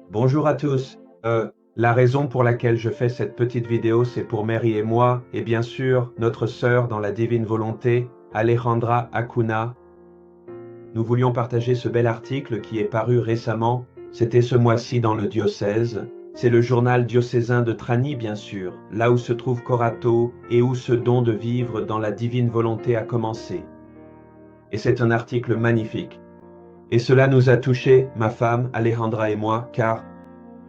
Bonjour à tous. La raison pour laquelle je fais cette petite vidéo, c'est pour Mary et moi, et bien sûr, notre sœur dans la divine volonté, Alejandra Acuna. Nous voulions partager ce bel article qui est paru récemment. C'était ce mois-ci dans le diocèse. C'est le journal diocésain de Trani, bien sûr, là où se trouve Corato et où ce don de vivre dans la divine volonté a commencé. Et c'est un article magnifique. Et cela nous a touchés, ma femme, Alejandra et moi, car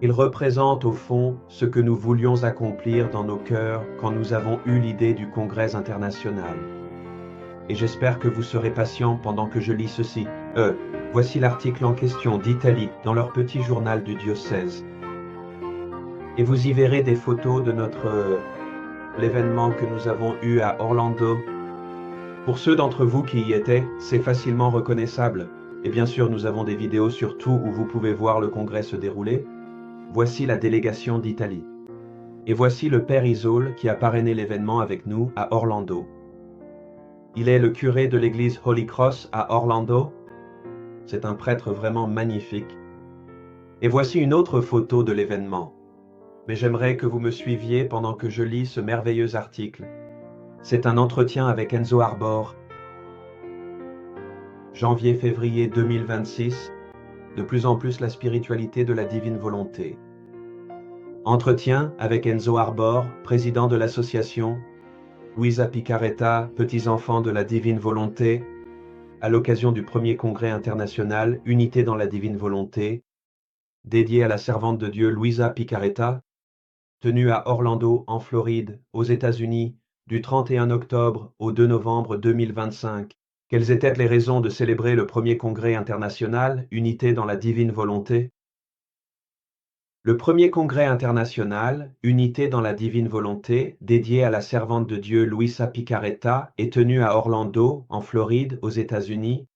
il représente au fond ce que nous voulions accomplir dans nos cœurs quand nous avons eu l'idée du Congrès international. Et j'espère que vous serez patients pendant que je lis ceci. Voici l'article en question d'Italie dans leur petit journal du diocèse. Et vous y verrez des photos de l'événement que nous avons eu à Orlando. Pour ceux d'entre vous qui y étaient, c'est facilement reconnaissable. Et bien sûr, nous avons des vidéos sur tout où vous pouvez voir le congrès se dérouler. Voici la délégation d'Italie. Et voici le père Isole qui a parrainé l'événement avec nous à Orlando. Il est le curé de l'église Holy Cross à Orlando. C'est un prêtre vraiment magnifique. Et voici une autre photo de l'événement. Mais j'aimerais que vous me suiviez pendant que je lis ce merveilleux article. C'est un entretien avec Enzo Arbor. Janvier-février 2026. De plus en plus la spiritualité de la divine volonté. Entretien avec Enzo Arbor, président de l'association Luisa Picaretta, petits-enfants de la divine volonté, à l'occasion du premier congrès international Unité dans la divine volonté, dédié à la servante de Dieu Luisa Picaretta, tenu à Orlando, en Floride, aux États-Unis, du 31 octobre au 2 novembre 2025. Quelles étaient les raisons de célébrer le premier congrès international Unité dans la divine volonté? Le premier congrès international, Unité dans la divine volonté, dédié à la servante de Dieu Luisa Picaretta, est tenu à Orlando, en Floride, aux États-Unis,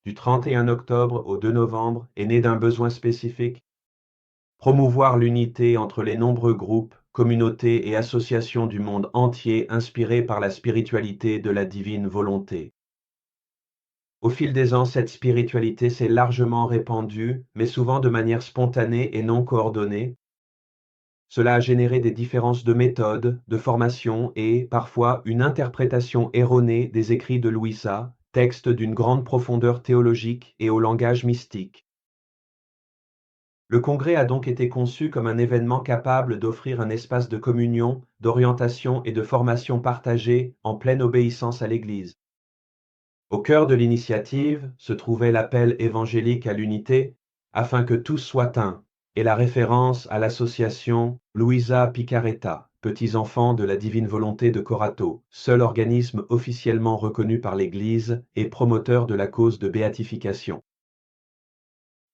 du 31 octobre au 2 novembre, est né d'un besoin spécifique: promouvoir l'unité entre les nombreux groupes, communautés et associations du monde entier inspirés par la spiritualité de la divine volonté. Au fil des ans, cette spiritualité s'est largement répandue, mais souvent de manière spontanée et non coordonnée. Cela a généré des différences de méthode, de formation et, parfois, une interprétation erronée des écrits de Luisa, textes d'une grande profondeur théologique et au langage mystique. Le congrès a donc été conçu comme un événement capable d'offrir un espace de communion, d'orientation et de formation partagée en pleine obéissance à l'Église. Au cœur de l'initiative se trouvait l'appel évangélique à l'unité, afin que tous soient un, et la référence à l'association Luisa Picaretta, petits-enfants de la divine volonté de Corato, seul organisme officiellement reconnu par l'Église et promoteur de la cause de béatification.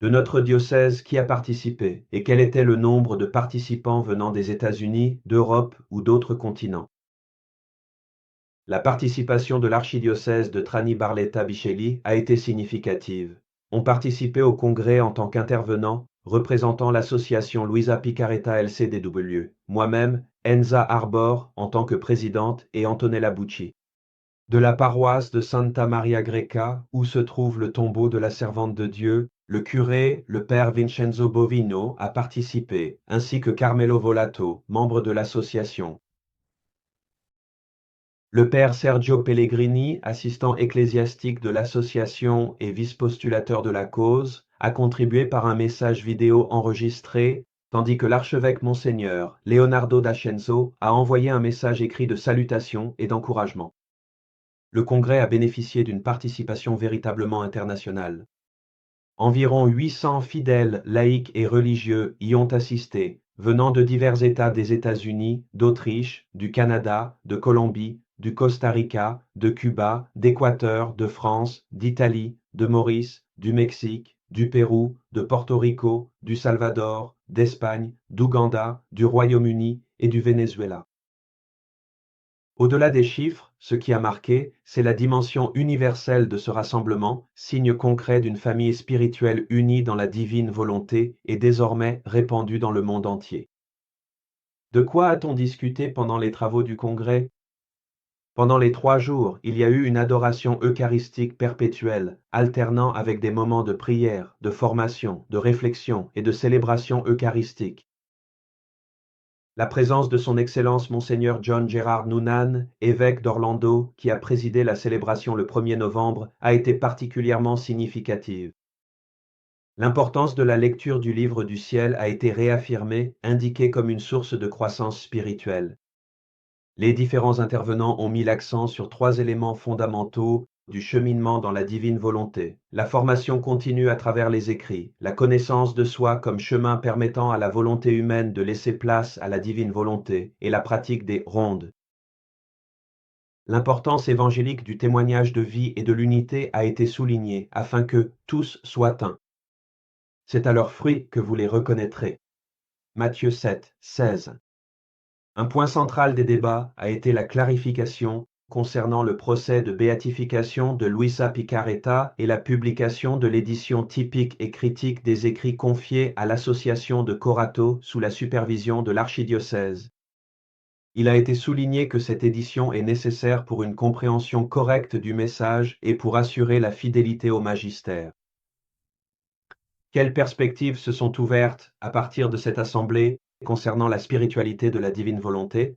De notre diocèse, qui a participé et quel était le nombre de participants venant des États-Unis, d'Europe ou d'autres continents? La participation de l'archidiocèse de Trani-Barletta-Biceglie a été significative. Ont participé au congrès en tant qu'intervenants, représentant l'association Luisa Picaretta LCDW, moi-même, Enza Arbor, en tant que présidente, et Antonella Bucci. De la paroisse de Santa Maria Greca, où se trouve le tombeau de la servante de Dieu, le curé, le père Vincenzo Bovino, a participé, ainsi que Carmelo Volato, membre de l'association. Le père Sergio Pellegrini, assistant ecclésiastique de l'association et vice-postulateur de la cause, a contribué par un message vidéo enregistré, tandis que l'archevêque Monseigneur Leonardo d'Ascenso a envoyé un message écrit de salutation et d'encouragement. Le congrès a bénéficié d'une participation véritablement internationale. Environ 800 fidèles, laïcs et religieux y ont assisté, venant de divers États des États-Unis, d'Autriche, du Canada, de Colombie, du Costa Rica, de Cuba, d'Équateur, de France, d'Italie, de Maurice, du Mexique, du Pérou, de Porto Rico, du Salvador, d'Espagne, d'Ouganda, du Royaume-Uni et du Venezuela. Au-delà des chiffres, ce qui a marqué, c'est la dimension universelle de ce rassemblement, signe concret d'une famille spirituelle unie dans la divine volonté et désormais répandue dans le monde entier. De quoi a-t-on discuté pendant les travaux du congrès? Pendant les 3 jours, il y a eu une adoration eucharistique perpétuelle, alternant avec des moments de prière, de formation, de réflexion et de célébration eucharistique. La présence de son Excellence Monseigneur John Gerard Noonan, évêque d'Orlando, qui a présidé la célébration le 1er novembre, a été particulièrement significative. L'importance de la lecture du livre du ciel a été réaffirmée, indiquée comme une source de croissance spirituelle. Les différents intervenants ont mis l'accent sur 3 éléments fondamentaux du cheminement dans la divine volonté. La formation continue à travers les écrits, la connaissance de soi comme chemin permettant à la volonté humaine de laisser place à la divine volonté, et la pratique des rondes. L'importance évangélique du témoignage de vie et de l'unité a été soulignée afin que tous soient un. C'est à leurs fruits que vous les reconnaîtrez. Matthieu 7, 16. Un point central des débats a été la clarification concernant le procès de béatification de Luisa Picaretta et la publication de l'édition typique et critique des écrits confiés à l'association de Corato sous la supervision de l'archidiocèse. Il a été souligné que cette édition est nécessaire pour une compréhension correcte du message et pour assurer la fidélité au magistère. Quelles perspectives se sont ouvertes à partir de cette assemblée concernant la spiritualité de la divine volonté?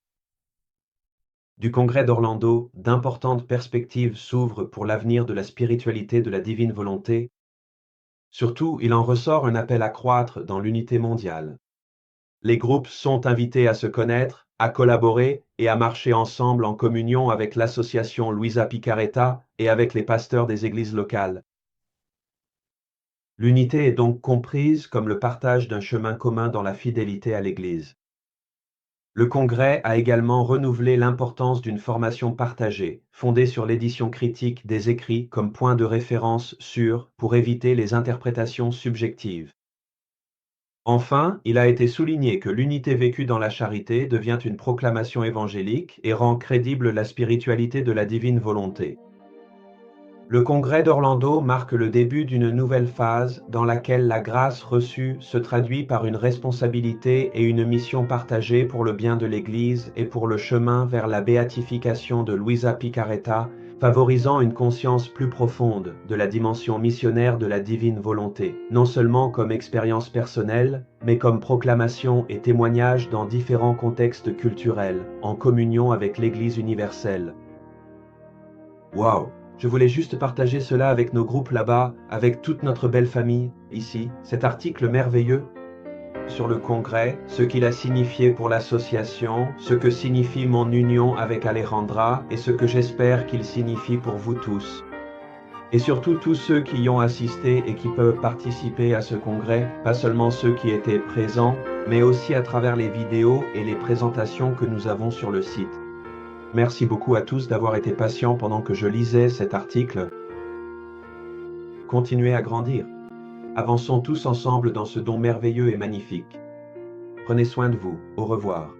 Du congrès d'Orlando, d'importantes perspectives s'ouvrent pour l'avenir de la spiritualité de la divine volonté. Surtout, il en ressort un appel à croître dans l'unité mondiale. Les groupes sont invités à se connaître, à collaborer et à marcher ensemble en communion avec l'association Luisa Picaretta et avec les pasteurs des églises locales. L'unité est donc comprise comme le partage d'un chemin commun dans la fidélité à l'Église. Le Congrès a également renouvelé l'importance d'une formation partagée, fondée sur l'édition critique des écrits comme point de référence sûr pour éviter les interprétations subjectives. Enfin, il a été souligné que l'unité vécue dans la charité devient une proclamation évangélique et rend crédible la spiritualité de la divine volonté. Le congrès d'Orlando marque le début d'une nouvelle phase dans laquelle la grâce reçue se traduit par une responsabilité et une mission partagée pour le bien de l'Église et pour le chemin vers la béatification de Luisa Picaretta, favorisant une conscience plus profonde de la dimension missionnaire de la divine volonté, non seulement comme expérience personnelle, mais comme proclamation et témoignage dans différents contextes culturels, en communion avec l'Église universelle. Waouh! Je voulais juste partager cela avec nos groupes là-bas, avec toute notre belle famille, ici, cet article merveilleux sur le congrès, ce qu'il a signifié pour l'association, ce que signifie mon union avec Alejandra et ce que j'espère qu'il signifie pour vous tous. Et surtout tous ceux qui y ont assisté et qui peuvent participer à ce congrès, pas seulement ceux qui étaient présents, mais aussi à travers les vidéos et les présentations que nous avons sur le site. Merci beaucoup à tous d'avoir été patients pendant que je lisais cet article. Continuez à grandir. Avançons tous ensemble dans ce don merveilleux et magnifique. Prenez soin de vous. Au revoir.